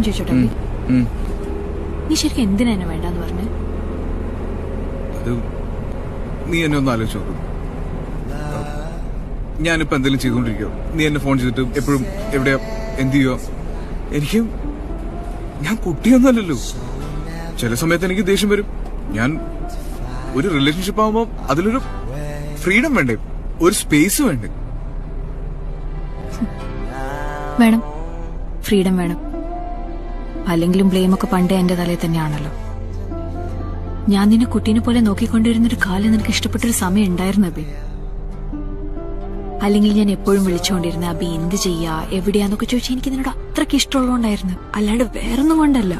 ചോദിച്ചോട്ടെ, നീ ശരിക്കും എന്തിനാ എന്നെ വേണ്ടെന്ന് പറഞ്ഞേ? നീ എന്നെ ഒന്ന് ആലോചിച്ച് നോക്കും. ഞാനിപ്പോ എന്തെങ്കിലും ചെയ്തോണ്ടിരിക്കോ, നീ എന്നെ ഫോൺ ചെയ്തിട്ട് എപ്പോഴും എവിടെയാ എന്ത് ചെയ്യോ? ഞാൻ കുട്ടിയൊന്നുമല്ലല്ലോ. ചില സമയത്ത് എനിക്ക് ദേഷ്യം വരും. ഞാൻ ഒരു റിലേഷൻഷിപ്പ് ആവുമ്പോ അതിലൊരു ഫ്രീഡം വേണ്ടേ, ഒരു സ്പേസ് വേണ്ടേ? വേണം, ഫ്രീഡം വേണം. അല്ലെങ്കിലും ബ്ലെയിമൊക്കെ പണ്ടേ എന്റെ തലയിൽ തന്നെയാണല്ലോ. ഞാൻ നിന്നെ കുട്ടീനെ പോലെ നോക്കിക്കൊണ്ടിരുന്നൊരു കാലം നിനക്ക് ഇഷ്ടപ്പെട്ടൊരു സമയം ഉണ്ടായിരുന്നു അബി. അല്ലെങ്കിൽ ഞാൻ എപ്പോഴും വിളിച്ചുകൊണ്ടിരുന്ന അബി എന്ത് ചെയ്യാ, എവിടെയാന്നൊക്കെ ചോദിച്ചാൽ എനിക്ക് നിന്നോട് അത്രയ്ക്ക് ഇഷ്ടമുള്ളതുകൊണ്ടായിരുന്നു, അല്ലാണ്ട് വേറൊന്നും കൊണ്ടല്ല.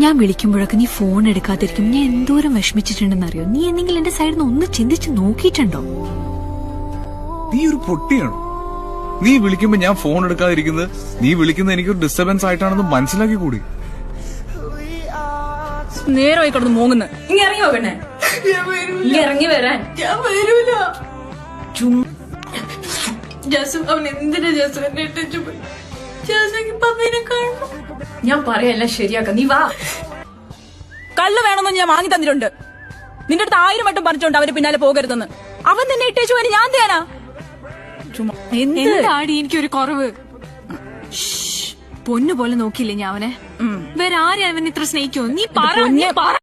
ഞാൻ വിളിക്കുമ്പോഴൊക്കെ നീ ഫോൺ എടുക്കാതിരിക്കും ഞാൻ എന്തോരം വിഷമിച്ചിട്ടുണ്ടെന്നറിയോ? നീ എന്തെങ്കിലും എന്റെ സൈഡിൽ നിന്ന് ഒന്ന് ചിന്തിച്ച് നോക്കിയിട്ടുണ്ടോ? നീ ഒരു പൊട്ടിയാണോ? നീ വിളിക്കുമ്പോ ഞാൻ ഫോൺ എടുക്കാതിരിക്കുന്നത് നീ വിളിക്കുന്നത് എനിക്കൊരു ഡിസ്റ്റർബൻസ് ആയിട്ടാണെന്ന് മനസ്സിലാക്കി കൂടി. നേരമായി കിടന്ന് മൂങ്ങുന്നു. ഇങ്ങ ഇറങ്ങി നോക്കണേ, ഇറങ്ങി വരാൻ. ഞാൻ വരൂല. ജാസു, അവൻ എന്തിനാ ജാസു എന്നെ ഇട്ടു പോയി? ജാസുക്ക് പപ്പേനെ കാണണം. ഞാൻ പറയല്ല ശരിയാക്ക, നീ വാ. കള്ള് വേണമെന്ന് ഞാൻ വാങ്ങി തന്നിട്ടുണ്ട്. നിന്റെ അടുത്ത് 1000 വട്ടം പറഞ്ഞോണ്ട് അവര് പിന്നാലെ പോകരുതെന്ന്. അവൻ തന്നെ ഇട്ടേച്ചു പോയി, ഞാൻ തേനാ എന്താടി എനിക്കൊരു കുറവ്? പൊന്നു പോലെ നോക്കിയില്ലേ ഞാൻ അവനെ? വേറെ ആരെയും അവൻ ഇത്ര സ്നേഹിക്കുമോ? നീ പറ.